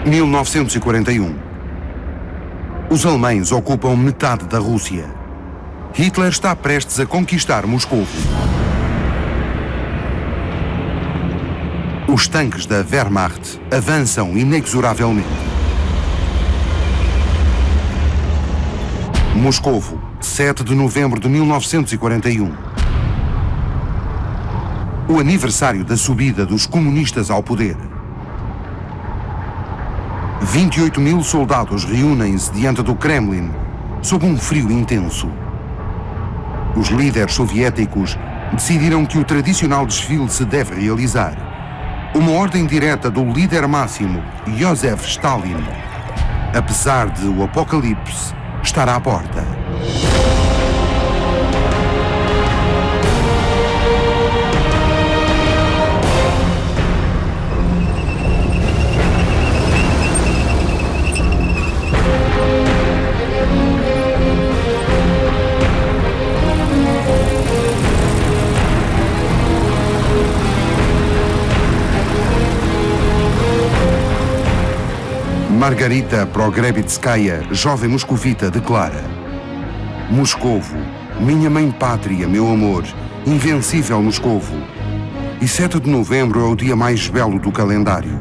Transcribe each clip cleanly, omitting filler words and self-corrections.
1941. Os alemães ocupam metade da Rússia. Hitler está prestes a conquistar Moscovo. Os tanques da Wehrmacht avançam inexoravelmente. Moscovo, 7 de novembro de 1941. O aniversário da subida dos comunistas ao poder. 28 mil soldados reúnem-se diante do Kremlin, sob um frio intenso. Os líderes soviéticos decidiram que o tradicional desfile se deve realizar. Uma ordem direta do líder máximo, Joseph Stalin, apesar de o apocalipse estar à porta. Margarita Progrebitskaya, jovem moscovita, declara: Moscovo, minha mãe pátria, meu amor, invencível Moscovo. E 7 de novembro é o dia mais belo do calendário.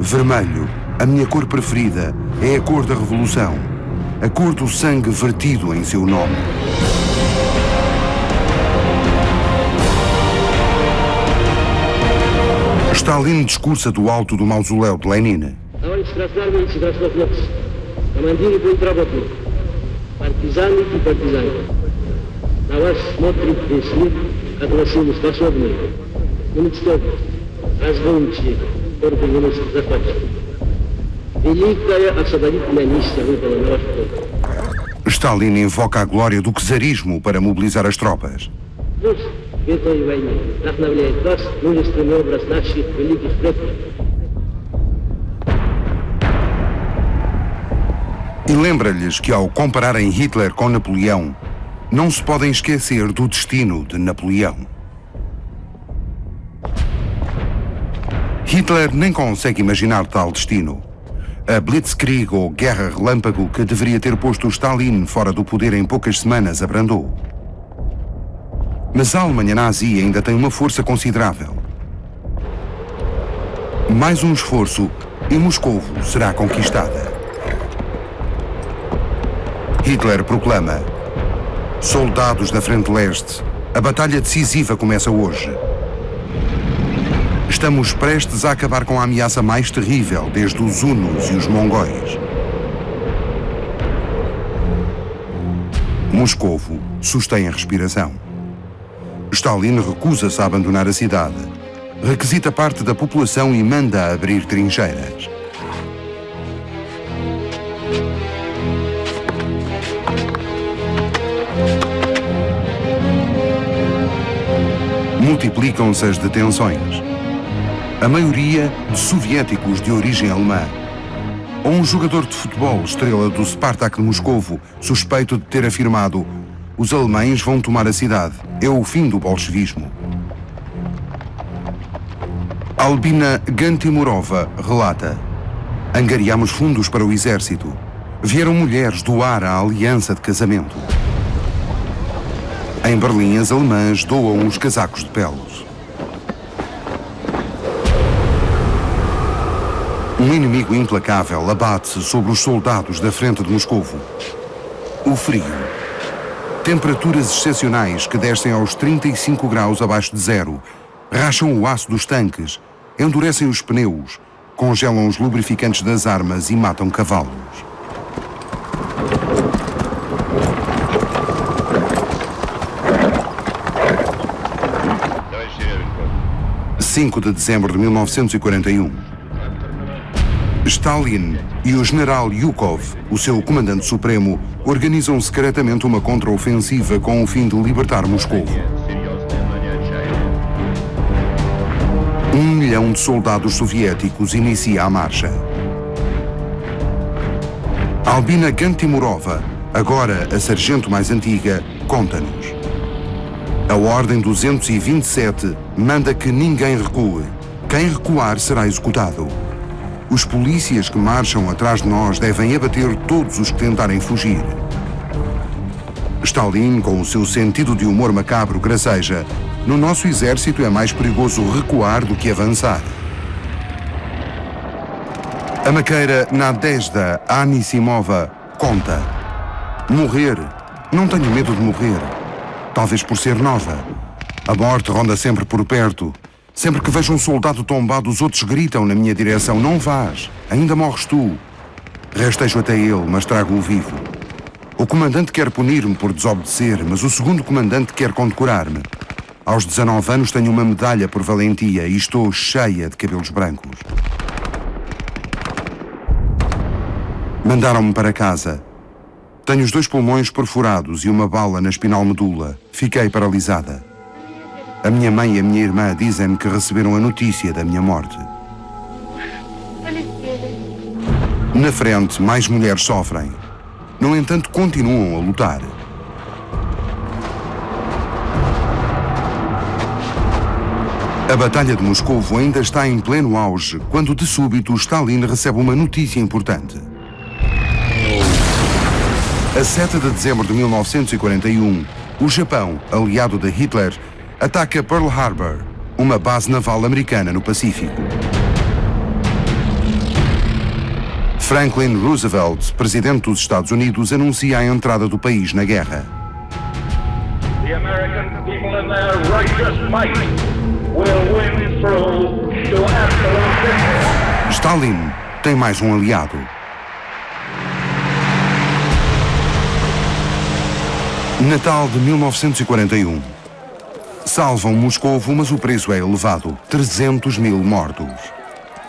Vermelho, a minha cor preferida, é a cor da revolução, a cor do sangue vertido em seu nome. Stalin discursa do alto do mausoléu de Lenin. Товарищ красноармейцы и краснофлотцы, командиры политработников, партизаны и партизанки, на вас смотрит весь мир, как на силу способные, уничтожить, разгончие организованных захватчиков. Великая освободительная миссия выпала на ваш пол. Stalin invoca a glória do czarismo para mobilizar as tropas. Пусть в этой войне вдохновляет вас мужественный образ наших великих предков. E lembra-lhes que, ao compararem Hitler com Napoleão, não se podem esquecer do destino de Napoleão. Hitler nem consegue imaginar tal destino. A Blitzkrieg, ou Guerra Relâmpago, que deveria ter posto Stalin fora do poder em poucas semanas, abrandou. Mas a Alemanha nazi ainda tem uma força considerável. Mais um esforço e Moscovo será conquistada. Hitler proclama: soldados da Frente Leste, a batalha decisiva começa hoje. Estamos prestes a acabar com a ameaça mais terrível desde os hunos e os mongóis. Moscovo sustém a respiração. Stalin recusa-se a abandonar a cidade, requisita parte da população e manda abrir trincheiras. Multiplicam-se as detenções. A maioria de soviéticos de origem alemã. Ou um jogador de futebol, estrela do Spartak de Moscovo, suspeito de ter afirmado: os alemães vão tomar a cidade, é o fim do bolchevismo. Albina Gantimurova relata: angariamos fundos para o exército. Vieram mulheres doar a aliança de casamento. Em Berlim, as alemãs doam os casacos de peles. Um inimigo implacável abate-se sobre os soldados da frente de Moscovo. O frio. Temperaturas excepcionais que descem aos 35 graus abaixo de zero, racham o aço dos tanques, endurecem os pneus, congelam os lubrificantes das armas e matam cavalos. 5 de dezembro de 1941. Stalin e o general Yukov, o seu comandante supremo, organizam secretamente uma contraofensiva com o fim de libertar Moscou. 1 milhão de soldados soviéticos inicia a marcha. Albina Gantimurova, agora a sargento mais antiga, conta-nos. A Ordem 227 manda que ninguém recue. Quem recuar será executado. Os polícias que marcham atrás de nós devem abater todos os que tentarem fugir. Stalin, com o seu sentido de humor macabro, graceja: no nosso exército é mais perigoso recuar do que avançar. A maqueira Nadezhda Anisimova conta: morrer. Não tenho medo de morrer. Talvez por ser nova. A morte ronda sempre por perto. Sempre que vejo um soldado tombado, os outros gritam na minha direção: não vás, ainda morres tu. Restejo até ele, mas trago-o vivo. O comandante quer punir-me por desobedecer, mas o segundo comandante quer condecorar-me. Aos 19 anos tenho uma medalha por valentia e estou cheia de cabelos brancos. Mandaram-me para casa. Tenho os 2 pulmões perfurados e uma bala na espinal medula. Fiquei paralisada. A minha mãe e a minha irmã dizem-me que receberam a notícia da minha morte. Na frente, mais mulheres sofrem. No entanto, continuam a lutar. A Batalha de Moscovo ainda está em pleno auge, quando de súbito Stalin recebe uma notícia importante. A 7 de dezembro de 1941, o Japão, aliado de Hitler, ataca Pearl Harbor, uma base naval americana no Pacífico. Franklin Roosevelt, presidente dos Estados Unidos, anuncia a entrada do país na guerra. The American people in their righteous might will win through to absolute victory. Stalin tem mais um aliado. Natal de 1941. Salvam Moscovo, mas o preço é elevado. 300 mil mortos.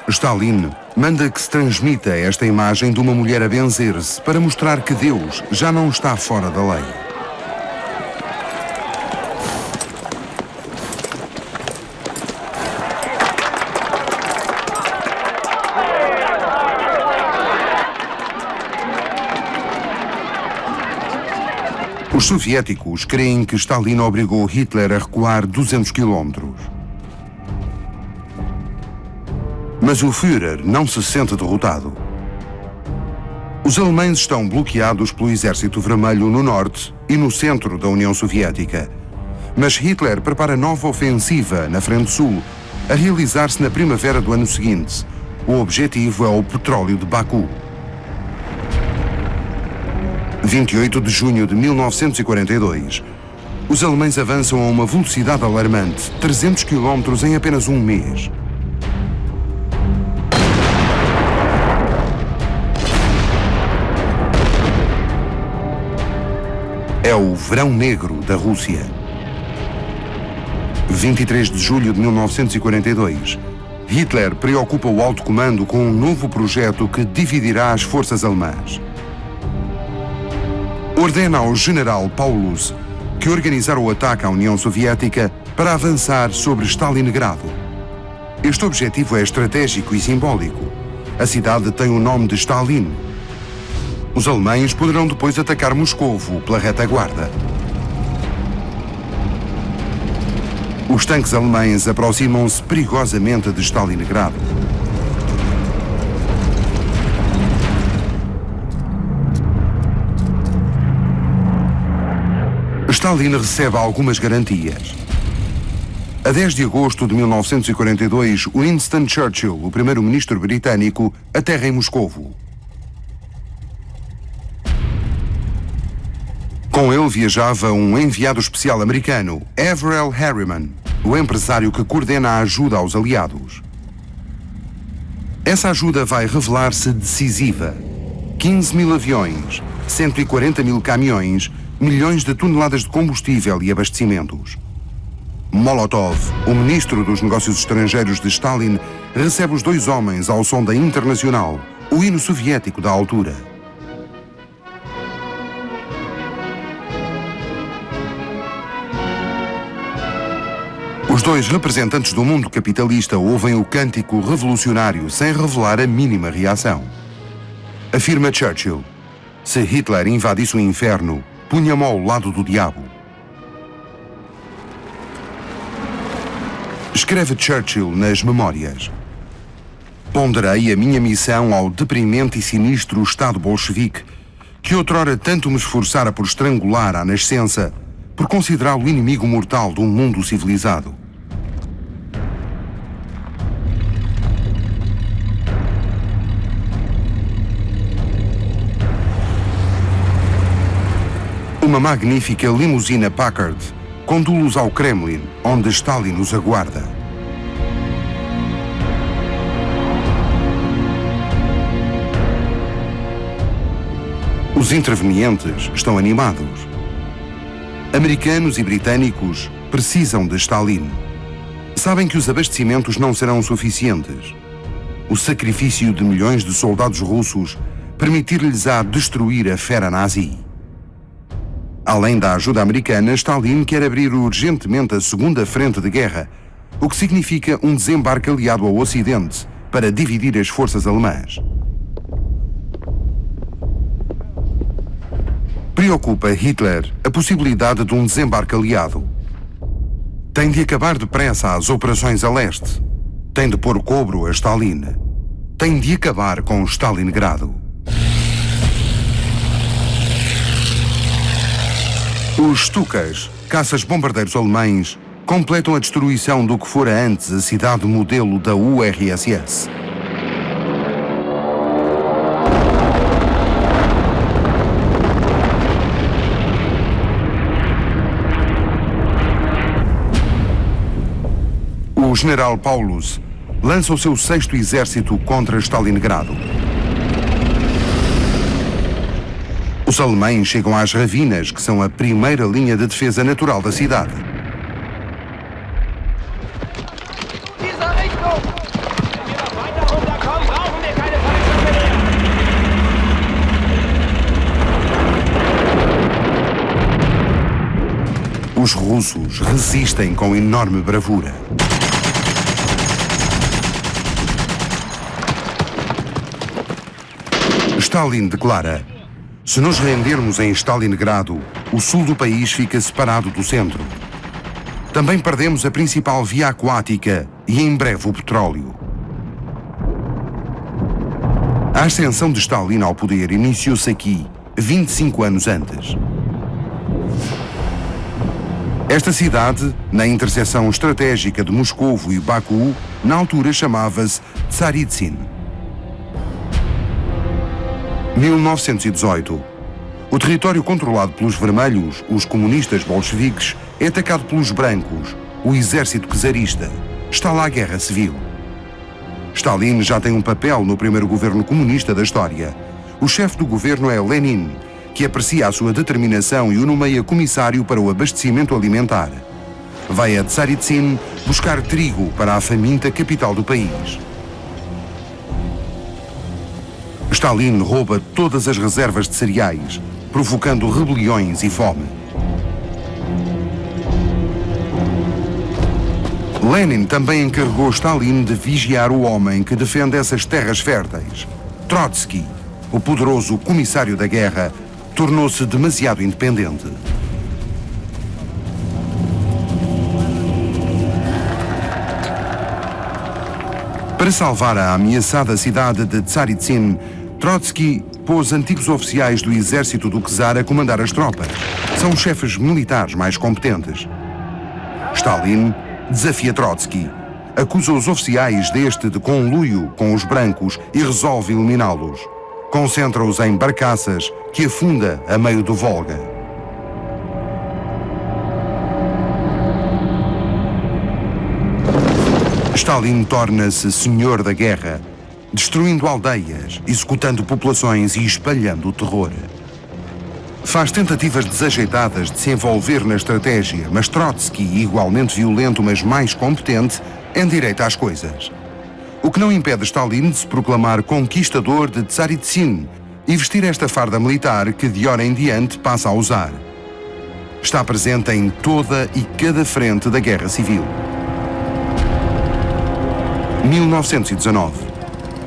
Stalin manda que se transmita esta imagem de uma mulher a benzer-se para mostrar que Deus já não está fora da lei. Os soviéticos creem que Stalin obrigou Hitler a recuar 200 quilómetros. Mas o Führer não se sente derrotado. Os alemães estão bloqueados pelo Exército Vermelho no norte e no centro da União Soviética. Mas Hitler prepara nova ofensiva na frente sul, a realizar-se na primavera do ano seguinte. O objetivo é o petróleo de Baku. 28 de junho de 1942. Os alemães avançam a uma velocidade alarmante, 300 km em apenas um mês. É o Verão Negro da Rússia. 23 de julho de 1942. Hitler preocupa o alto comando com um novo projeto que dividirá as forças alemãs. Ordena ao general Paulus que organizar o ataque à União Soviética para avançar sobre Stalingrado. Este objetivo é estratégico e simbólico. A cidade tem o nome de Stalin. Os alemães poderão depois atacar Moscovo pela retaguarda. Os tanques alemães aproximam-se perigosamente de Stalingrado. Stalin recebe algumas garantias. A 10 de agosto de 1942, Winston Churchill, o primeiro-ministro britânico, aterra em Moscovo. Com ele viajava um enviado especial americano, Averell Harriman, o empresário que coordena a ajuda aos aliados. Essa ajuda vai revelar-se decisiva. 15 mil aviões, 140 mil caminhões, milhões de toneladas de combustível e abastecimentos. Molotov, o ministro dos Negócios Estrangeiros de Stalin, recebe os 2 homens ao som da Internacional, o hino soviético da altura. Os 2 representantes do mundo capitalista ouvem o cântico revolucionário sem revelar a mínima reação. Afirma Churchill: se Hitler invadisse o inferno, punha-me ao lado do diabo. Escreve Churchill nas memórias: Ponderei a minha missão ao deprimente e sinistro Estado bolchevique, que outrora tanto me esforçara por estrangular à nascença, por considerá-lo inimigo mortal de um mundo civilizado. Uma magnífica limusina Packard conduz-los ao Kremlin, onde Stalin os aguarda. Os intervenientes estão animados. Americanos e britânicos precisam de Stalin. Sabem que os abastecimentos não serão suficientes. O sacrifício de milhões de soldados russos permitir-lhes-á destruir a fera nazi. Além da ajuda americana, Stalin quer abrir urgentemente a segunda frente de guerra, o que significa um desembarque aliado ao Ocidente para dividir as forças alemãs. Preocupa Hitler a possibilidade de um desembarque aliado. Tem de acabar depressa as operações a leste. Tem de pôr cobro a Stalin. Tem de acabar com Stalingrado. Os Stukas, caças-bombardeiros alemães, completam a destruição do que fora antes a cidade modelo da URSS. O general Paulus lança o seu 6º exército contra Stalingrado. Os alemães chegam às ravinas, que são a primeira linha de defesa natural da cidade. Os russos resistem com enorme bravura. Stalin declara: se nos rendermos em Stalingrado, o sul do país fica separado do centro. Também perdemos a principal via aquática e em breve o petróleo. A ascensão de Stalin ao poder iniciou-se aqui, 25 anos antes. Esta cidade, na interseção estratégica de Moscovo e Baku, na altura chamava-se Tsaritsyn. 1918. O território controlado pelos vermelhos, os comunistas bolcheviques, é atacado pelos brancos, o exército czarista. Está lá a guerra civil. Stalin já tem um papel no primeiro governo comunista da história. O chefe do governo é Lenin, que aprecia a sua determinação e o nomeia comissário para o abastecimento alimentar. Vai a Tsaritsyn buscar trigo para a faminta capital do país. Stalin rouba todas as reservas de cereais, provocando rebeliões e fome. Lenin também encarregou Stalin de vigiar o homem que defende essas terras férteis. Trotsky, o poderoso comissário da guerra, tornou-se demasiado independente. Para salvar a ameaçada cidade de Tsaritsyn, Trotsky pôs antigos oficiais do exército do czar a comandar as tropas. São os chefes militares mais competentes. Stalin desafia Trotsky, acusa os oficiais deste de conluio com os brancos e resolve eliminá-los. Concentra-os em barcaças que afunda a meio do Volga. Stalin torna-se senhor da guerra, destruindo aldeias, executando populações e espalhando o terror. Faz tentativas desajeitadas de se envolver na estratégia, mas Trotsky, igualmente violento mas mais competente, endireita as coisas. O que não impede Stalin de se proclamar conquistador de Tsaritsyn e vestir esta farda militar que de hora em diante passa a usar. Está presente em toda e cada frente da guerra civil. 1919.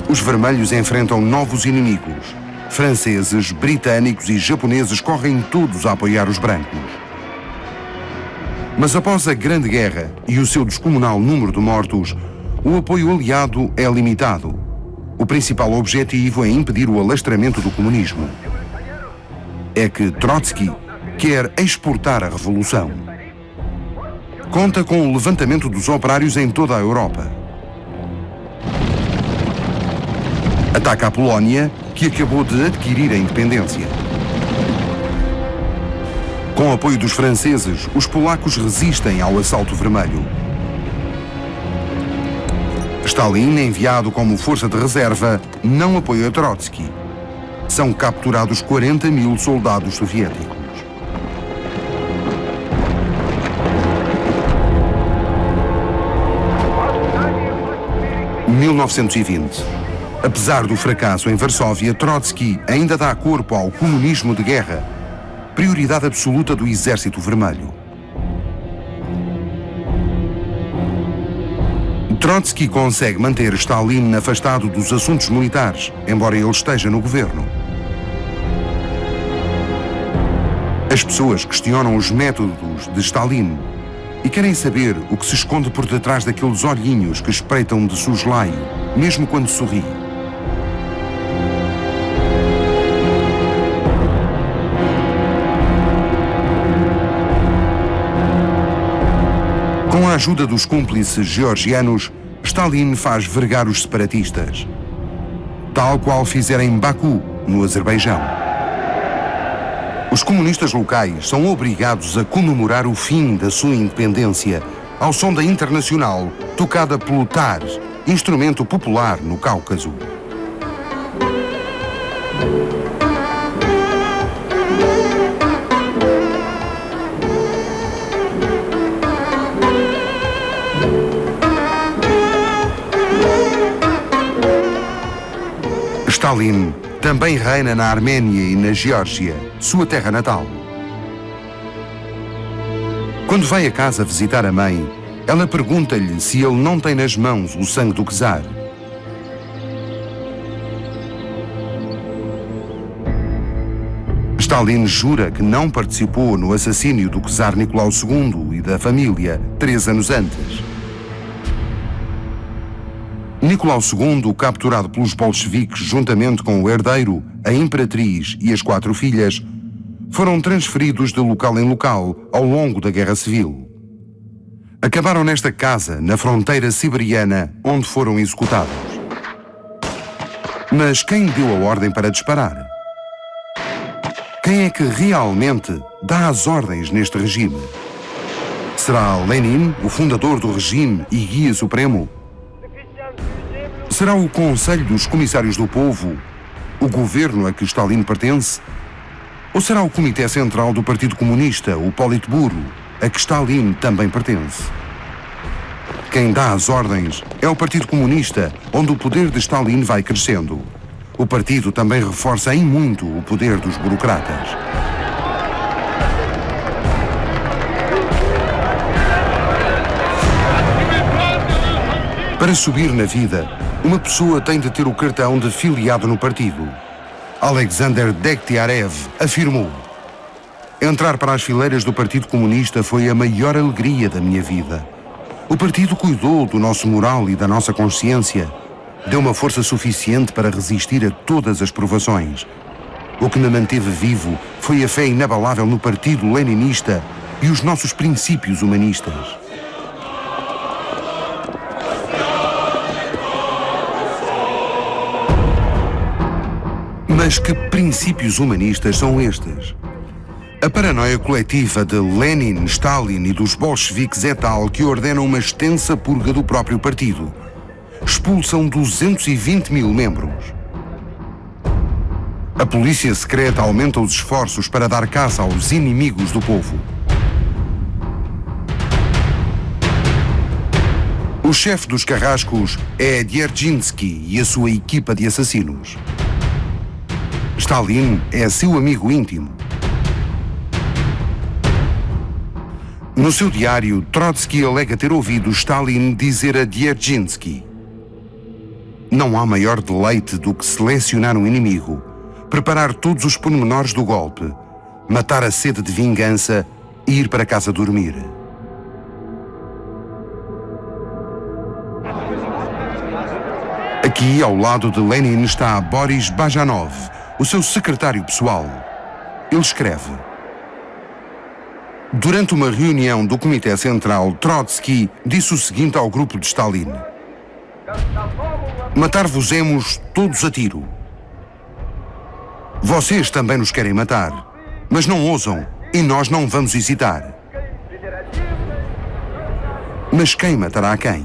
Os vermelhos enfrentam novos inimigos. Franceses, britânicos e japoneses correm todos a apoiar os brancos. Mas após a Grande Guerra e o seu descomunal número de mortos, o apoio aliado é limitado. o principal objetivo é impedir o alastramento do comunismo. É que Trotsky quer exportar a revolução. Conta com o levantamento dos operários em toda a Europa. Ataca a Polónia, que acabou de adquirir a independência. Com o apoio dos franceses, os polacos resistem ao assalto vermelho. Stalin, enviado como força de reserva, não apoia Trotsky. São capturados 40 mil soldados soviéticos. Em 1920. Apesar do fracasso em Varsóvia, Trotsky ainda dá corpo ao comunismo de guerra, prioridade absoluta do Exército Vermelho. Trotsky consegue manter Stalin afastado dos assuntos militares, embora ele esteja no governo. As pessoas questionam os métodos de Stalin e querem saber o que se esconde por detrás daqueles olhinhos que espreitam de soslaio, mesmo quando sorri. Com a ajuda dos cúmplices georgianos, Stalin faz vergar os separatistas, tal qual fizeram em Baku, no Azerbaijão. Os comunistas locais são obrigados a comemorar o fim da sua independência ao som da Internacional, tocada pelo tar, instrumento popular no Cáucaso. Stalin também reina na Arménia e na Geórgia, sua terra natal. Quando vai a casa visitar a mãe, ela pergunta-lhe se ele não tem nas mãos o sangue do czar. Stalin jura que não participou no assassínio do czar Nicolau II e da família 3 anos antes. Nicolau II, capturado pelos bolcheviques juntamente com o herdeiro, a imperatriz e as 4 filhas, foram transferidos de local em local ao longo da Guerra Civil. Acabaram nesta casa, na fronteira siberiana, onde foram executados. Mas quem deu a ordem para disparar? Quem é que realmente dá as ordens neste regime? Será Lenin, o fundador do regime e guia supremo? Será o Conselho dos Comissários do Povo, o governo a que Stalin pertence? Ou será o Comitê Central do Partido Comunista, o Politburo, a que Stalin também pertence? Quem dá as ordens é o Partido Comunista, onde o poder de Stalin vai crescendo. O partido também reforça em muito o poder dos burocratas. Para subir na vida, uma pessoa tem de ter o cartão de filiado no partido. Alexander Degtyarev afirmou: entrar para as fileiras do Partido Comunista foi a maior alegria da minha vida. O partido cuidou do nosso moral e da nossa consciência. Deu uma força suficiente para resistir a todas as provações. O que me manteve vivo foi a fé inabalável no Partido Leninista e os nossos princípios humanistas. Mas que princípios humanistas são estes? A paranoia coletiva de Lenin, Stalin e dos bolcheviques é tal que ordenam uma extensa purga do próprio partido. Expulsam 220 mil membros. A polícia secreta aumenta os esforços para dar caça aos inimigos do povo. O chefe dos carrascos é Dzerzhinsky e a sua equipa de assassinos. Stalin é seu amigo íntimo. No seu diário, Trotsky alega ter ouvido Stalin dizer a Dzerzhinsky: não há maior deleite do que selecionar um inimigo, preparar todos os pormenores do golpe, matar a sede de vingança e ir para casa dormir. Aqui, ao lado de Lenin, está Boris Bajanov, o seu secretário pessoal. Ele escreve: durante uma reunião do Comitê Central, Trotsky disse o seguinte ao grupo de Stalin: matar-vos-emos todos a tiro. Vocês também nos querem matar, mas não ousam e nós não vamos hesitar. Mas quem matará quem?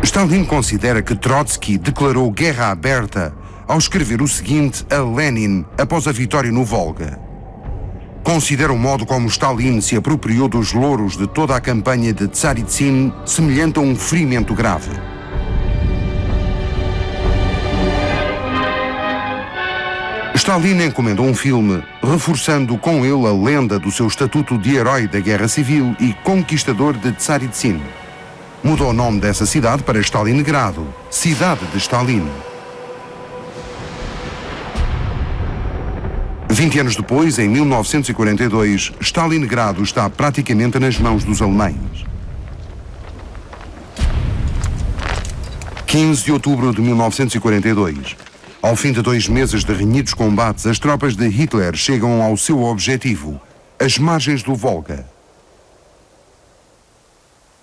Stalin considera que Trotsky declarou guerra aberta ao escrever o seguinte a Lenin após a vitória no Volga. Considera o modo como Stalin se apropriou dos louros de toda a campanha de Tsaritsyn semelhante a um ferimento grave. Stalin encomendou um filme, reforçando com ele a lenda do seu estatuto de herói da Guerra Civil e conquistador de Tsaritsyn. Mudou o nome dessa cidade para Stalingrado, cidade de Stalin. 20 anos depois, em 1942, Stalingrado está praticamente nas mãos dos alemães. 15 de outubro de 1942. Ao fim de 2 meses de renhidos combates, as tropas de Hitler chegam ao seu objetivo, as margens do Volga.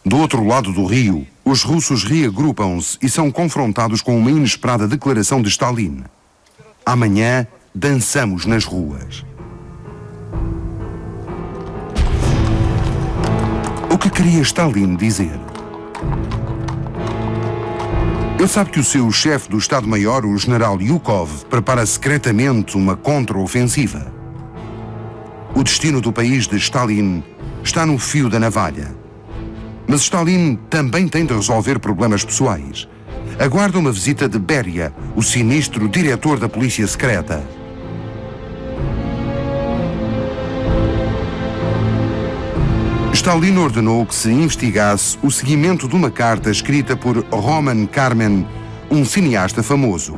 Do outro lado do rio, os russos reagrupam-se e são confrontados com uma inesperada declaração de Stalin: amanhã dançamos nas ruas. O que queria Stalin dizer? Ele sabe que o seu chefe do Estado-Maior, o general Yukov, prepara secretamente uma contra-ofensiva. O destino do país de Stalin está no fio da navalha. Mas Stalin também tem de resolver problemas pessoais. Aguarda uma visita de Beria, o sinistro diretor da polícia secreta. Stalin ordenou que se investigasse o seguimento de uma carta escrita por Roman Karmen, um cineasta famoso.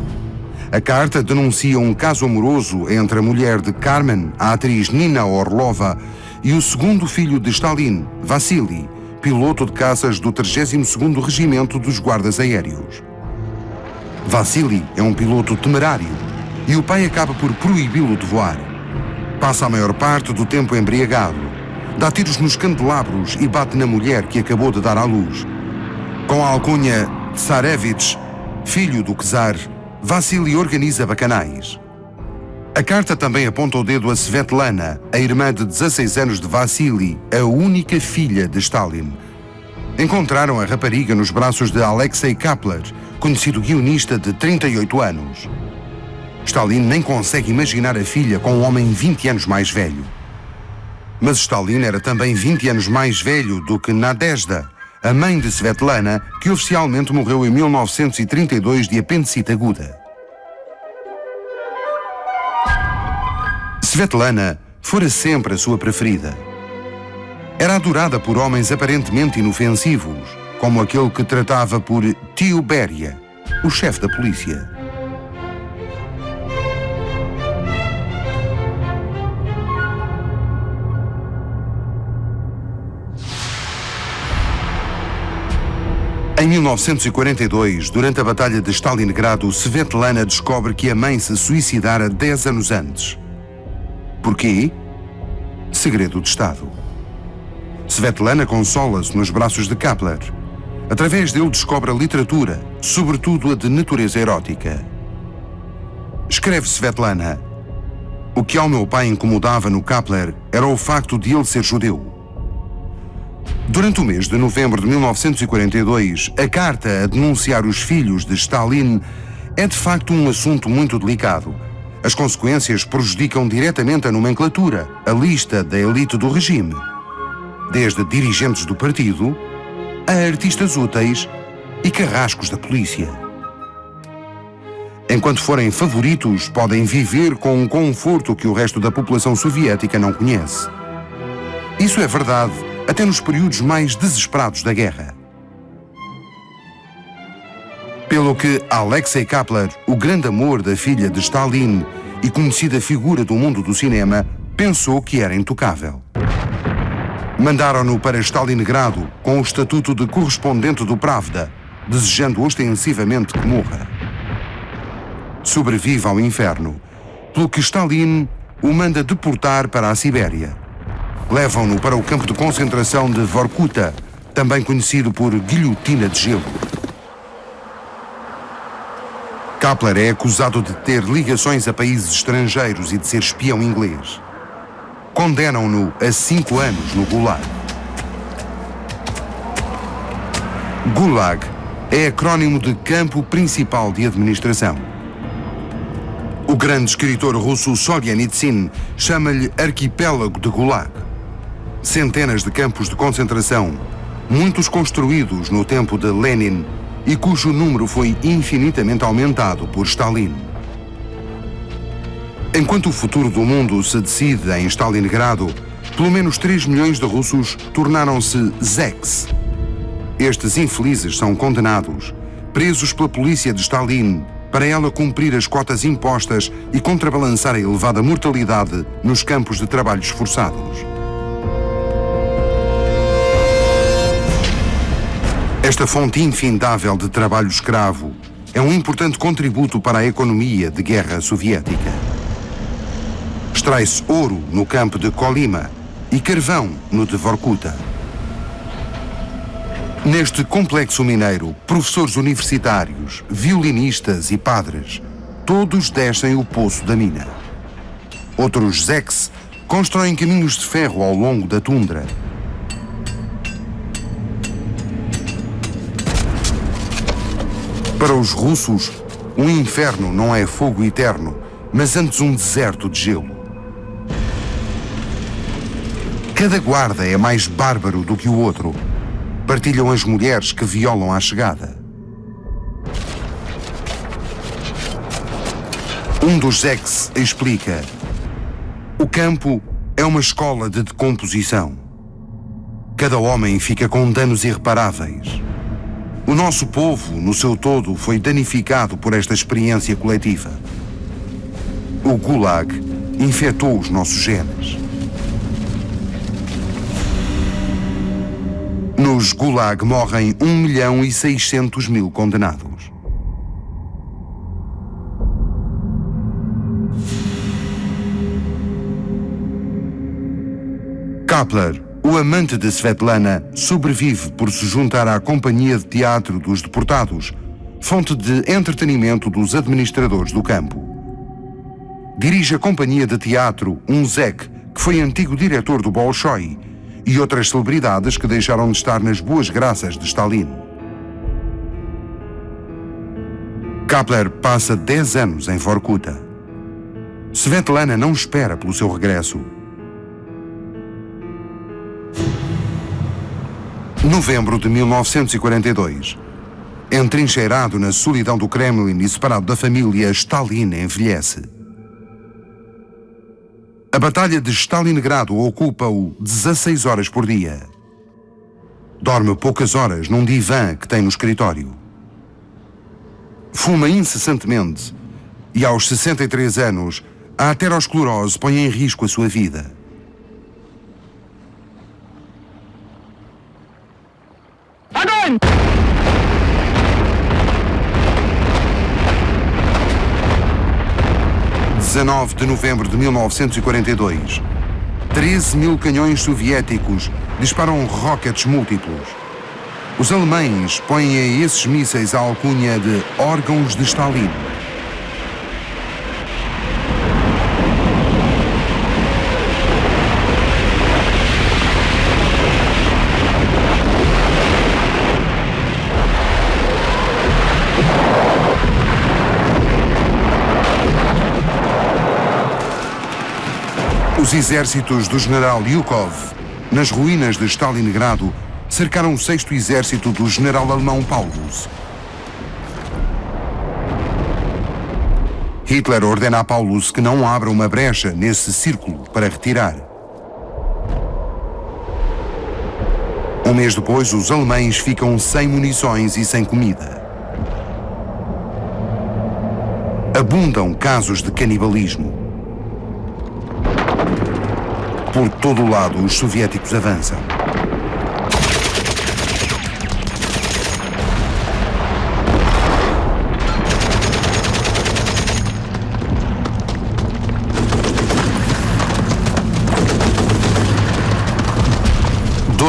A carta denuncia um caso amoroso entre a mulher de Karmen, a atriz Nina Orlova, e o segundo filho de Stalin, Vassily, piloto de caças do 32º Regimento dos Guardas Aéreos. Vassily é um piloto temerário e o pai acaba por proibi-lo de voar. Passa a maior parte do tempo embriagado, dá tiros nos candelabros e bate na mulher que acabou de dar à luz. Com a alcunha Tsarevich, filho do czar, Vassily organiza bacanais. A carta também aponta o dedo a Svetlana, a irmã de 16 anos de Vassily, a única filha de Stalin. Encontraram a rapariga nos braços de Alexei Kapler, conhecido guionista de 38 anos. Stalin nem consegue imaginar a filha com um homem 20 anos mais velho. Mas Stalin era também 20 anos mais velho do que Nadezhda, a mãe de Svetlana, que oficialmente morreu em 1932 de apendicite aguda. Svetlana fora sempre a sua preferida. Era adorada por homens aparentemente inofensivos, como aquele que tratava por tio Beria, o chefe da polícia. Em 1942, durante a Batalha de Stalingrado, Svetlana descobre que a mãe se suicidara 10 anos antes. Porquê? Segredo de Estado. Svetlana consola-se nos braços de Kapler. Através dele descobre a literatura, sobretudo a de natureza erótica. Escreve Svetlana: o que ao meu pai incomodava no Kapler era o facto de ele ser judeu. Durante o mês de novembro de 1942, a carta a denunciar os filhos de Stalin é de facto um assunto muito delicado. As consequências prejudicam diretamente a nomenclatura, a lista da elite do regime. Desde dirigentes do partido a artistas úteis e carrascos da polícia. Enquanto forem favoritos, podem viver com um conforto que o resto da população soviética não conhece. Isso é verdade até nos períodos mais desesperados da guerra. Pelo que Alexei Kapler, o grande amor da filha de Stalin e conhecida figura do mundo do cinema, pensou que era intocável. Mandaram-no para Stalingrado com o estatuto de correspondente do Pravda, desejando ostensivamente que morra. Sobrevive ao inferno, pelo que Stalin o manda deportar para a Sibéria. Levam-no para o campo de concentração de Vorkuta, também conhecido por guilhotina de gelo. Kapler é acusado de ter ligações a países estrangeiros e de ser espião inglês. Condenam-no a 5 anos no Gulag. Gulag é acrónimo de Campo Principal de Administração. O grande escritor russo Solzhenitsyn chama-lhe Arquipélago de Gulag. Centenas de campos de concentração, muitos construídos no tempo de Lenin e cujo número foi infinitamente aumentado por Stalin. Enquanto o futuro do mundo se decide em Stalingrado, pelo menos 3 milhões de russos tornaram-se zeks. Estes infelizes são condenados, presos pela polícia de Stalin, para ela cumprir as cotas impostas e contrabalançar a elevada mortalidade nos campos de trabalhos forçados. Esta fonte infindável de trabalho escravo é um importante contributo para a economia de guerra soviética. Extrai-se ouro no campo de Kolyma e carvão no de Vorkuta. Neste complexo mineiro, professores universitários, violinistas e padres, todos descem o poço da mina. Outros zeks constroem caminhos de ferro ao longo da tundra. Para os russos, um inferno não é fogo eterno, mas antes um deserto de gelo. Cada guarda é mais bárbaro do que o outro. Partilham as mulheres que violam à chegada. Um dos zeks explica: o campo é uma escola de decomposição. Cada homem fica com danos irreparáveis. O nosso povo, no seu todo, foi danificado por esta experiência coletiva. O Gulag infectou os nossos genes. Nos Gulag morrem 1.600.000 condenados. Kapler, o amante de Svetlana, sobrevive por se juntar à companhia de teatro dos deportados, fonte de entretenimento dos administradores do campo. Dirige a companhia de teatro um zek que foi antigo diretor do Bolshoi e outras celebridades que deixaram de estar nas boas graças de Stalin. Kapler passa 10 anos em Vorkuta. Svetlana não espera pelo seu regresso. Novembro de 1942. Entrincheirado na solidão do Kremlin e separado da família, Stalin envelhece. A Batalha de Stalingrado ocupa-o 16 horas por dia. Dorme poucas horas num divã que tem no escritório. Fuma incessantemente e, aos 63 anos, a aterosclerose põe em risco a sua vida. Огонь! 19 de novembro de 1942. 13.000 canhões soviéticos disparam rockets múltiplos. Os alemães põem a esses mísseis a alcunha de órgãos de Stalin. Os exércitos do general Yukov, nas ruínas de Stalingrado, cercaram o 6º exército do general alemão Paulus. Hitler ordena a Paulus que não abra uma brecha nesse círculo para retirar. Um mês depois, os alemães ficam sem munições e sem comida. Abundam casos de canibalismo. Por todo o lado, os soviéticos avançam.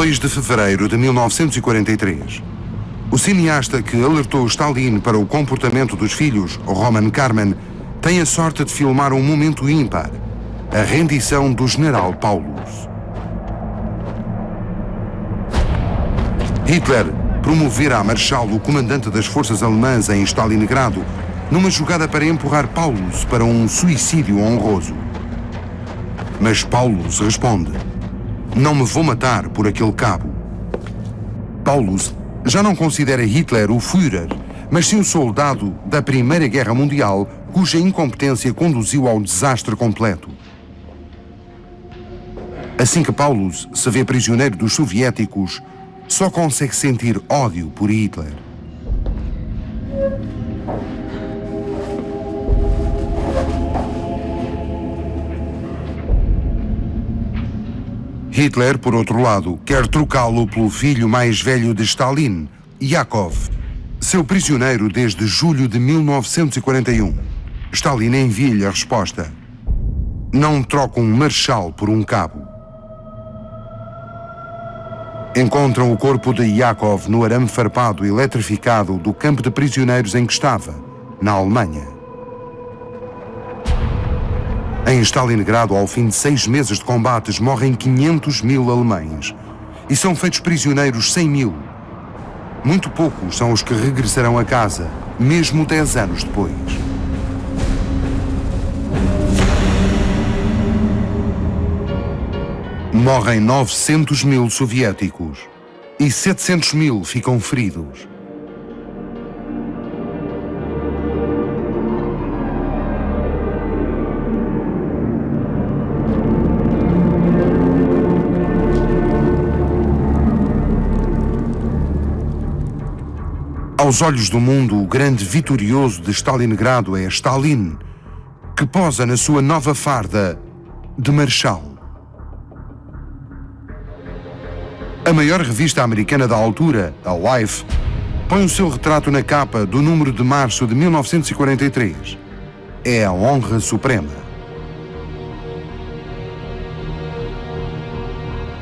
2 de fevereiro de 1943. O cineasta que alertou Stalin para o comportamento dos filhos, Roman Karman, tem a sorte de filmar um momento ímpar, a rendição do general Paulus. Hitler promovera a marechal o comandante das forças alemãs em Stalingrado numa jogada para empurrar Paulus para um suicídio honroso. Mas Paulus responde: "Não me vou matar por aquele cabo." Paulus já não considera Hitler o Führer, mas sim o soldado da Primeira Guerra Mundial cuja incompetência conduziu ao desastre completo. Assim que Paulus se vê prisioneiro dos soviéticos, só consegue sentir ódio por Hitler. Hitler, por outro lado, quer trocá-lo pelo filho mais velho de Stalin, Yakov, seu prisioneiro desde julho de 1941. Stalin envia-lhe a resposta: "Não troco um marechal por um cabo." Encontram o corpo de Yakov no arame farpado eletrificado do campo de prisioneiros em que estava, na Alemanha. Em Stalingrado, ao fim de 6 meses de combates, morrem 500.000 alemães e são feitos prisioneiros 100.000. Muito poucos são os que regressarão a casa, mesmo 10 anos depois. Morrem 900.000 soviéticos e 700.000 ficam feridos. Aos olhos do mundo, o grande vitorioso de Stalingrado é Stalin, que posa na sua nova farda de marechal. A maior revista americana da altura, a Life, põe o seu retrato na capa do número de março de 1943. É a honra suprema.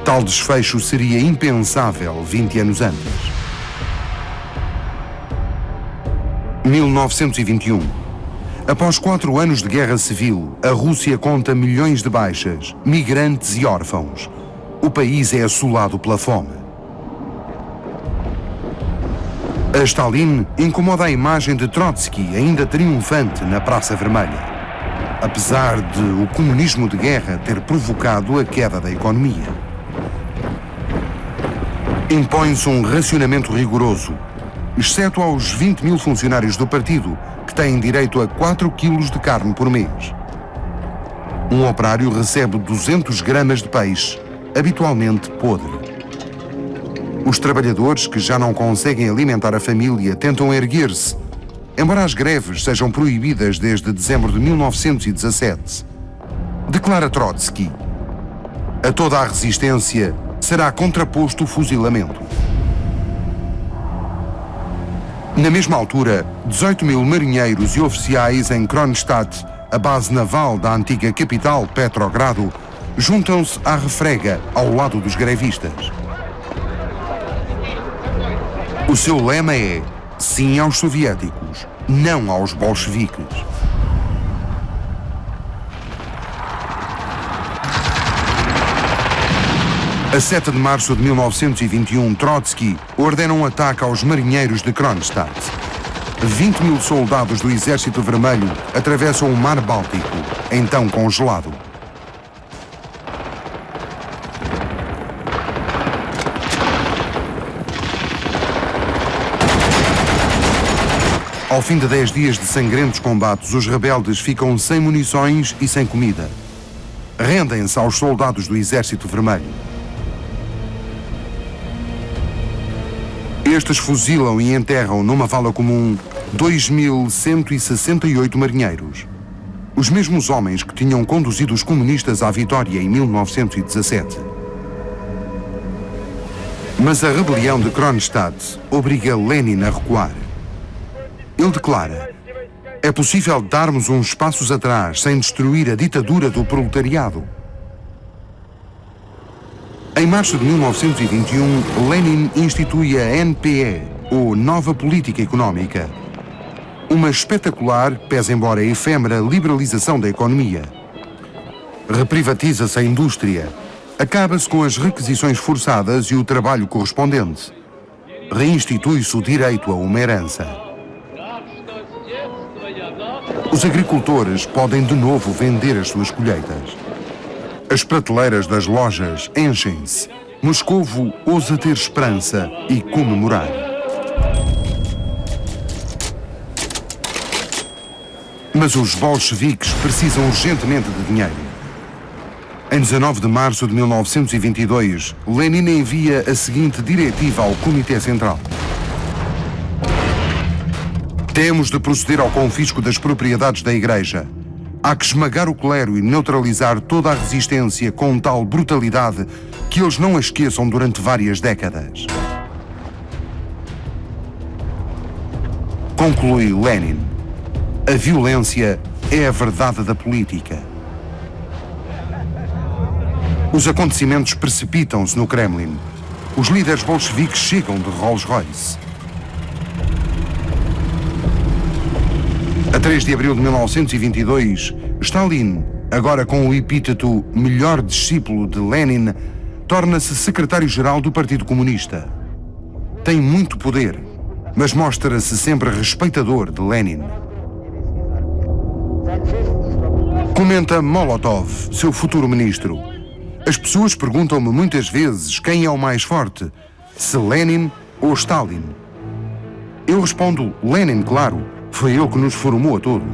Tal desfecho seria impensável 20 anos antes. 1921. Após 4 anos de guerra civil, a Rússia conta milhões de baixas, migrantes e órfãos. O país é assolado pela fome. A Stalin incomoda a imagem de Trotsky ainda triunfante na Praça Vermelha, apesar de o comunismo de guerra ter provocado a queda da economia. Impõe-se um racionamento rigoroso, exceto aos 20.000 funcionários do partido, que têm direito a 4 quilos de carne por mês. Um operário recebe 200 gramas de peixe, habitualmente podre. Os trabalhadores que já não conseguem alimentar a família tentam erguer-se, embora as greves sejam proibidas desde dezembro de 1917. Declara Trotsky: "A toda a resistência será contraposto o fuzilamento." Na mesma altura, 18.000 marinheiros e oficiais em Kronstadt, a base naval da antiga capital Petrogrado, juntam-se à refrega ao lado dos grevistas. O seu lema é: sim aos soviéticos, não aos bolcheviques. A 7 de março de 1921, Trotsky ordena um ataque aos marinheiros de Kronstadt. 20.000 soldados do Exército Vermelho atravessam o Mar Báltico, então congelado. Ao fim de 10 dias de sangrentos combates, os rebeldes ficam sem munições e sem comida. Rendem-se aos soldados do Exército Vermelho. Estes fuzilam e enterram numa vala comum 2.168 marinheiros. Os mesmos homens que tinham conduzido os comunistas à vitória em 1917. Mas a rebelião de Kronstadt obriga Lenin a recuar. Ele declara: "É possível darmos uns passos atrás sem destruir a ditadura do proletariado." Em março de 1921, Lenin institui a NPE, ou Nova Política Económica. Uma espetacular, pese embora efêmera, liberalização da economia. Reprivatiza-se a indústria. Acaba-se com as requisições forçadas e o trabalho correspondente. Reinstitui-se o direito a uma herança. Os agricultores podem de novo vender as suas colheitas. As prateleiras das lojas enchem-se. Moscovo ousa ter esperança e comemorar. Mas os bolcheviques precisam urgentemente de dinheiro. Em 19 de março de 1922, Lenin envia a seguinte diretiva ao Comitê Central. Temos de proceder ao confisco das propriedades da Igreja. Há que esmagar o clero e neutralizar toda a resistência com tal brutalidade que eles não a esqueçam durante várias décadas. Conclui Lenin. A violência é a verdade da política. Os acontecimentos precipitam-se no Kremlin. Os líderes bolcheviques chegam de Rolls-Royce. A 3 de abril de 1922, Stalin, agora com o epíteto melhor discípulo de Lenin, torna-se secretário-geral do Partido Comunista. Tem muito poder, mas mostra-se sempre respeitador de Lenin. Comenta Molotov, seu futuro ministro. As pessoas perguntam-me muitas vezes quem é o mais forte, se Lenin ou Stalin. Eu respondo, Lenin, claro, foi ele que nos formou a todos.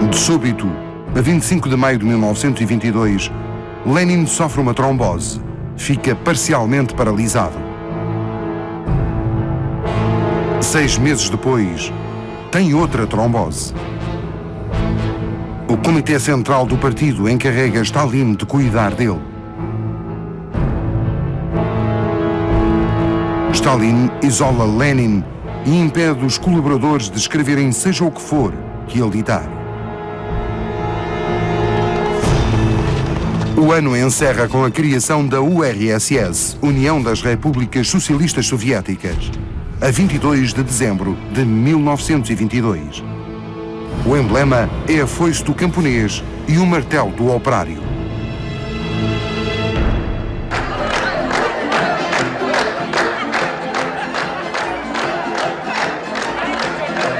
De súbito, a 25 de maio de 1922, Lenin sofre uma trombose. Fica parcialmente paralisado. 6 meses depois, tem outra trombose. O Comitê Central do Partido encarrega Stalin de cuidar dele. Stalin isola Lenin e impede os colaboradores de escreverem seja o que for que ele ditar. O ano encerra com a criação da URSS, União das Repúblicas Socialistas Soviéticas, a 22 de dezembro de 1922. O emblema é a foice do camponês e o martelo do operário.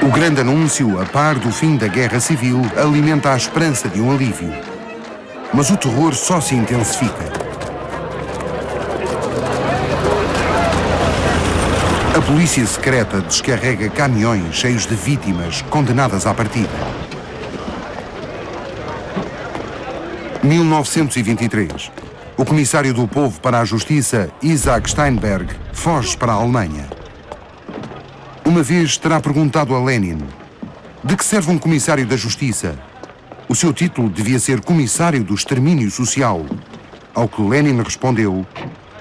O grande anúncio, a par do fim da Guerra Civil, alimenta a esperança de um alívio. Mas o terror só se intensifica. A polícia secreta descarrega caminhões cheios de vítimas condenadas à partida. 1923. O comissário do povo para a justiça, Isaac Steinberg, foge para a Alemanha. Uma vez terá perguntado a Lenin: de que serve um comissário da justiça? O seu título devia ser Comissário do Extermínio Social. Ao que Lenin respondeu: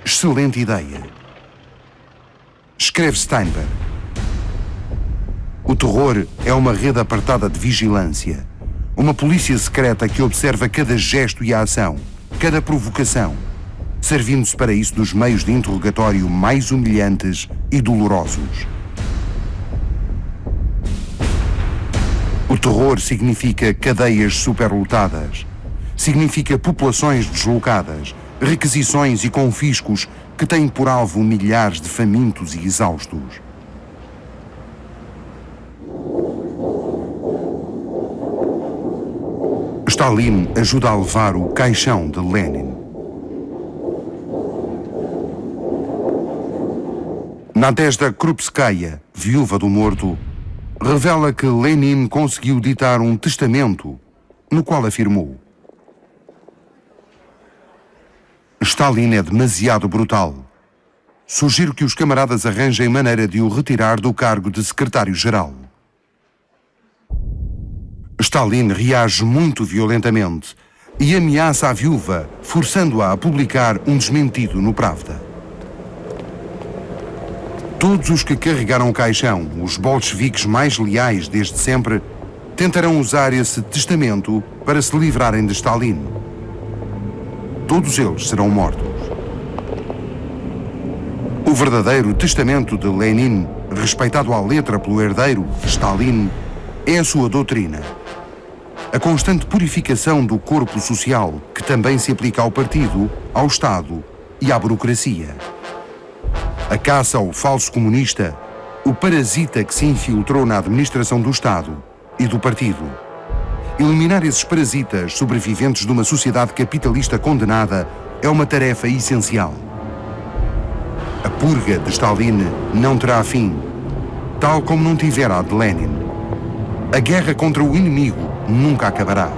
excelente ideia. Escreve Steinberg: o terror é uma rede apertada de vigilância. Uma polícia secreta que observa cada gesto e ação, cada provocação, servindo-se para isso dos meios de interrogatório mais humilhantes e dolorosos. O terror significa cadeias superlotadas, significa populações deslocadas, requisições e confiscos que têm por alvo milhares de famintos e exaustos. Stalin ajuda a levar o caixão de Lenin. Nadezhda Krupskaya, viúva do morto, revela que Lenin conseguiu ditar um testamento no qual afirmou: Stalin é demasiado brutal. Sugiro que os camaradas arranjem maneira de o retirar do cargo de secretário-geral. Stalin reage muito violentamente e ameaça a viúva, forçando-a a publicar um desmentido no Pravda. Todos os que carregaram o caixão, os bolcheviques mais leais desde sempre, tentarão usar esse testamento para se livrarem de Stalin. Todos eles serão mortos. O verdadeiro testamento de Lenin, respeitado à letra pelo herdeiro, Stalin, é a sua doutrina. A constante purificação do corpo social, que também se aplica ao partido, ao Estado e à burocracia. A caça ao falso comunista, o parasita que se infiltrou na administração do Estado e do partido. Eliminar esses parasitas sobreviventes de uma sociedade capitalista condenada é uma tarefa essencial. A purga de Stalin não terá fim, tal como não tivera a de Lenin. A guerra contra o inimigo nunca acabará.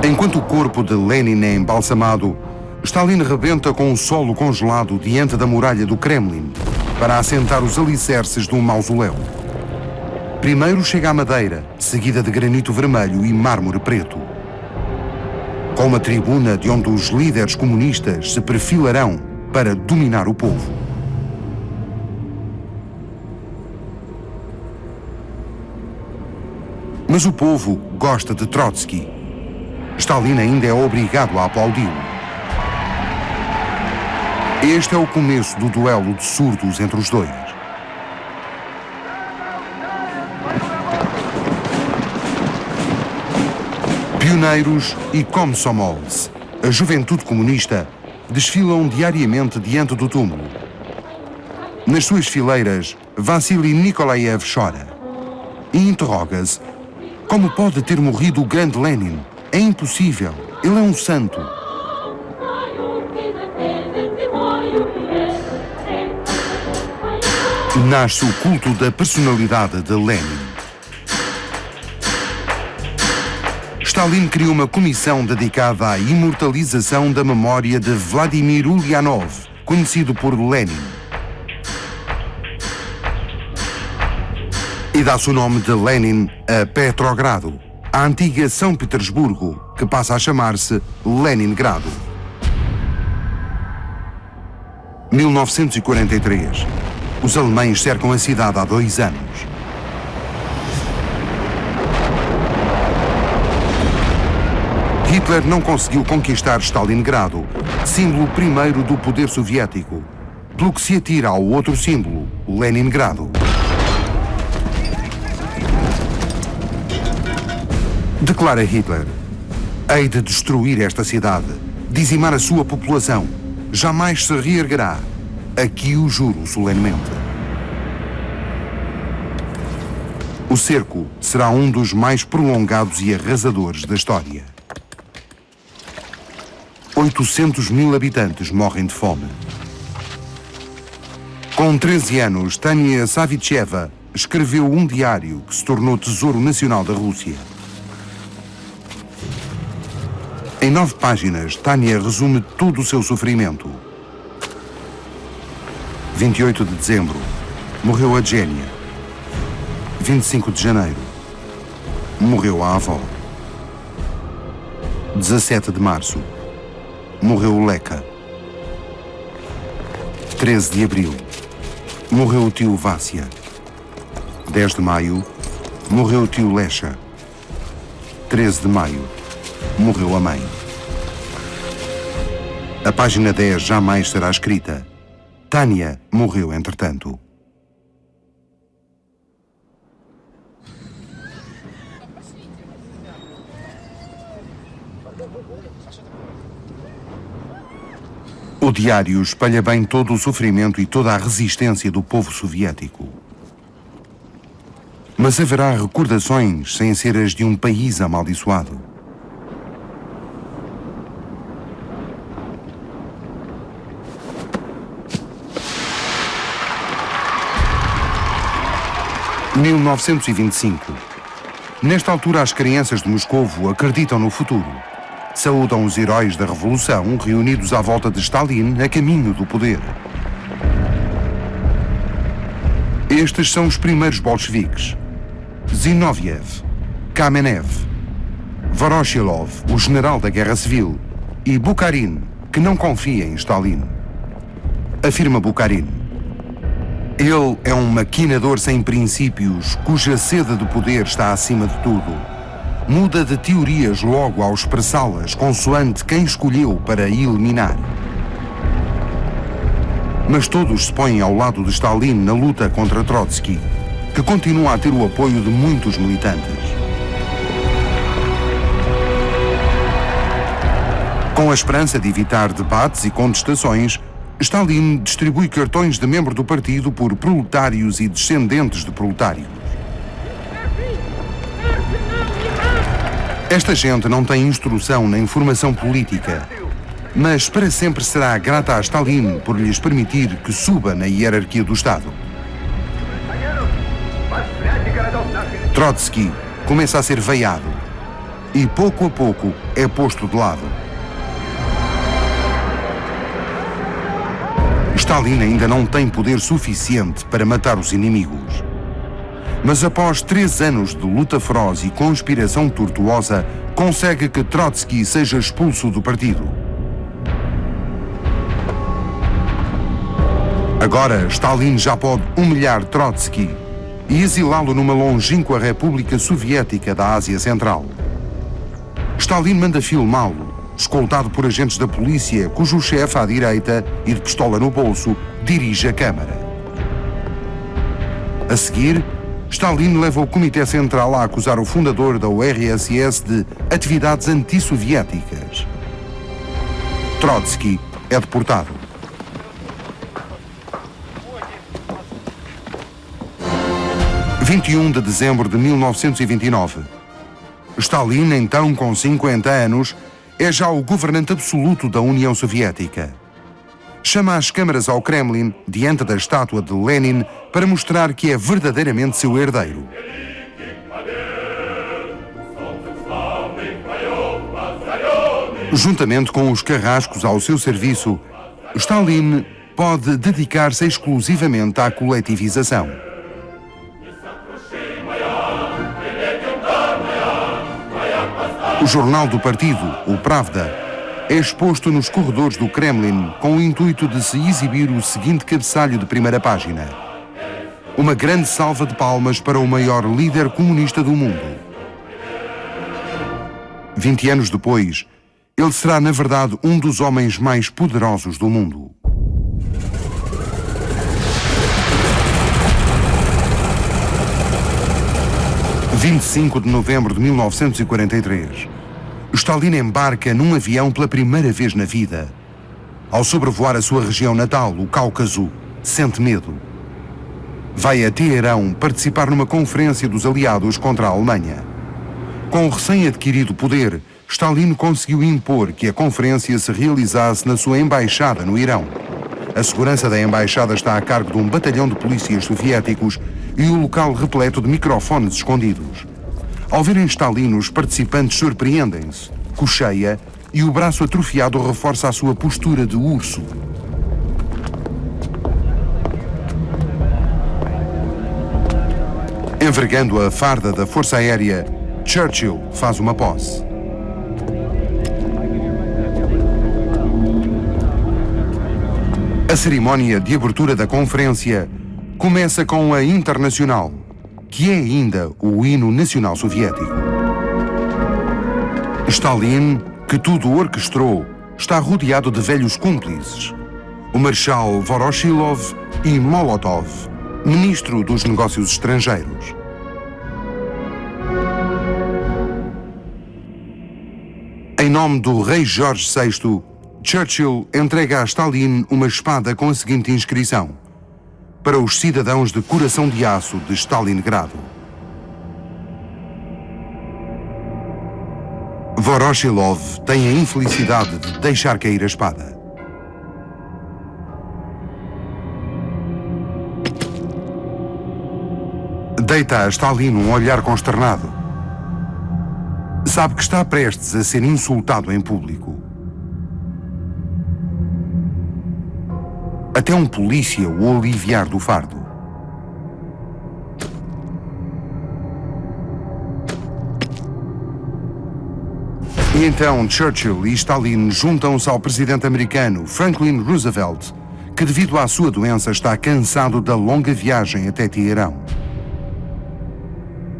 Enquanto o corpo de Lenin é embalsamado, Stalin rebenta com o solo congelado diante da muralha do Kremlin para assentar os alicerces de um mausoléu. Primeiro chega a madeira, seguida de granito vermelho e mármore preto. Com uma tribuna de onde os líderes comunistas se perfilarão para dominar o povo. Mas o povo gosta de Trotsky. Stalin ainda é obrigado a aplaudi-lo. Este é o começo do duelo de surdos entre os dois. Pioneiros e komsomols, a juventude comunista, desfilam diariamente diante do túmulo. Nas suas fileiras, Vassily Nikolaev chora e interroga-se: como pode ter morrido o grande Lenin? É impossível, ele é um santo. Nasce o culto da personalidade de Lenin. Stalin criou uma comissão dedicada à imortalização da memória de Vladimir Ulyanov, conhecido por Lenin. E dá-se o nome de Lenin a Petrogrado, a antiga São Petersburgo, que passa a chamar-se Leningrado. 1943. Os alemães cercam a cidade há 2 anos. Hitler não conseguiu conquistar Stalingrado, símbolo primeiro do poder soviético, pelo que se atira ao outro símbolo, Leningrado. Declara Hitler: hei de destruir esta cidade, dizimar a sua população, jamais se reerguerá. Aqui o juro solenemente. O cerco será um dos mais prolongados e arrasadores da história. 800.000 habitantes morrem de fome. Com 13 anos, Tania Savicheva escreveu um diário que se tornou tesouro nacional da Rússia. Em 9 páginas, Tania resume todo o seu sofrimento. 28 de dezembro, morreu a Gênia. 25 de janeiro, morreu a avó. 17 de março, morreu o Leka. 13 de abril, morreu o tio Vassia. 10 de maio, morreu o tio Lesha. 13 de maio, morreu a mãe. A página 10 jamais será escrita. Tânia morreu entretanto. O diário espalha bem todo o sofrimento e toda a resistência do povo soviético. Mas haverá recordações sem ser as de um país amaldiçoado. Em 1925. Nesta altura, as crianças de Moscovo acreditam no futuro. Saúdam os heróis da Revolução reunidos à volta de Stalin a caminho do poder. Estes são os primeiros bolcheviques: Zinoviev, Kamenev, Voroshilov, o general da Guerra Civil, e Bukharin, que não confia em Stalin. afirma Bukharin. Ele é um maquinador sem princípios, cuja sede de poder está acima de tudo. Muda de teorias logo ao expressá-las, consoante quem escolheu para eliminar. Mas todos se põem ao lado de Stalin na luta contra Trotsky, que continua a ter o apoio de muitos militantes. Com a esperança de evitar debates e contestações, Stalin distribui cartões de membro do partido por proletários e descendentes de proletários. Esta gente não tem instrução nem formação política, mas para sempre será grata a Stalin por lhes permitir que suba na hierarquia do Estado. Trotsky começa a ser veiado e pouco a pouco é posto de lado. Stalin ainda não tem poder suficiente para matar os inimigos. Mas após 3 anos de luta feroz e conspiração tortuosa, consegue que Trotsky seja expulso do partido. Agora, Stalin já pode humilhar Trotsky e exilá-lo numa longínqua República Soviética da Ásia Central. Stalin manda filmá-lo, escoltado por agentes da polícia, cujo chefe à direita e de pistola no bolso dirige a Câmara. A seguir, Stalin leva o Comitê Central a acusar o fundador da URSS de atividades antissoviéticas. Trotsky é deportado. – 21 de dezembro de 1929. Stalin, então com 50 anos, é já o governante absoluto da União Soviética. Chama as câmaras ao Kremlin, diante da estátua de Lenin, para mostrar que é verdadeiramente seu herdeiro. Juntamente com os carrascos ao seu serviço, Stalin pode dedicar-se exclusivamente à coletivização. O jornal do partido, o Pravda, é exposto nos corredores do Kremlin com o intuito de se exibir o seguinte cabeçalho de primeira página: uma grande salva de palmas para o maior líder comunista do mundo. 20 anos depois, ele será, na verdade, um dos homens mais poderosos do mundo. – 25 de novembro de 1943. Stalin embarca num avião pela primeira vez na vida. Ao sobrevoar a sua região natal, o Cáucaso, sente medo. Vai a Teherão participar numa conferência dos aliados contra a Alemanha. Com o recém-adquirido poder, Stalin conseguiu impor que a conferência se realizasse na sua embaixada no Irão. A segurança da embaixada está a cargo de um batalhão de polícias soviéticos e o local repleto de microfones escondidos. Ao verem Stalin, os participantes surpreendem-se, cocheia e o braço atrofiado reforça a sua postura de urso. Envergando a farda da Força Aérea, Churchill faz uma posse. A cerimónia de abertura da conferência começa com a Internacional, que é ainda o hino nacional soviético. Stalin, que tudo orquestrou, está rodeado de velhos cúmplices: o Marshal Voroshilov e Molotov, ministro dos Negócios Estrangeiros. Em nome do rei Jorge VI, Churchill entrega a Stalin uma espada com a seguinte inscrição: para os cidadãos de coração de aço de Stalingrado. Voroshilov tem a infelicidade de deixar cair a espada. Deita a Stalin um olhar consternado. Sabe que está prestes a ser insultado em público. Até um polícia o aliviar do fardo. E então Churchill e Stalin juntam-se ao presidente americano Franklin Roosevelt, que devido à sua doença está cansado da longa viagem até Teherão.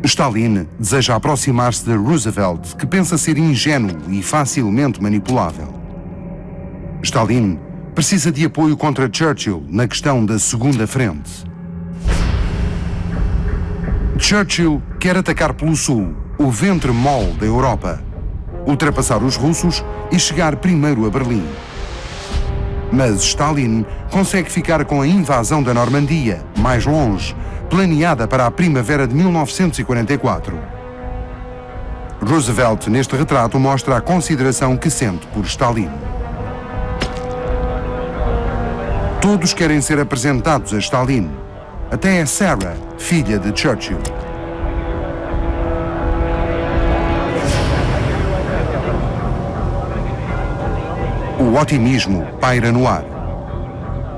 Stalin deseja aproximar-se de Roosevelt, que pensa ser ingênuo e facilmente manipulável. Stalin precisa de apoio contra Churchill na questão da Segunda Frente. Churchill quer atacar pelo sul, o ventre mole da Europa, ultrapassar os russos e chegar primeiro a Berlim. Mas Stalin consegue ficar com a invasão da Normandia, mais longe, planeada para a primavera de 1944. Roosevelt, neste retrato, mostra a consideração que sente por Stalin. Todos querem ser apresentados a Stalin, até a Sarah, filha de Churchill. O otimismo paira no ar.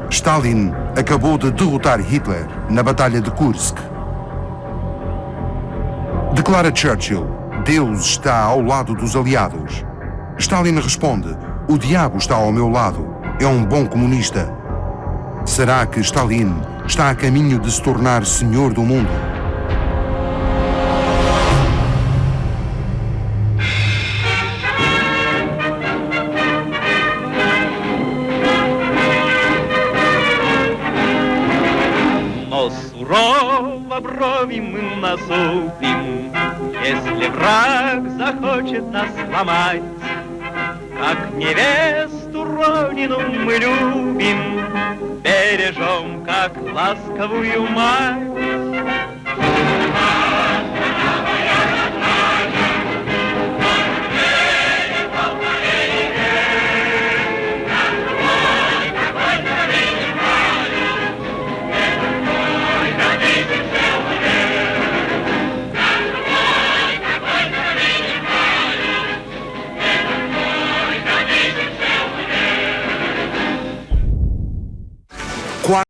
Stalin acabou de derrotar Hitler na Batalha de Kursk. Declara Churchill: Deus está ao lado dos aliados. Stalin responde: o diabo está ao meu lado. É um bom comunista. Será que Stalin está a caminho de se tornar senhor do mundo? Сурово брови мы насупим, если враг захочет нас сломать. Как невесту родину мы любим, бережем, как ласковую мать.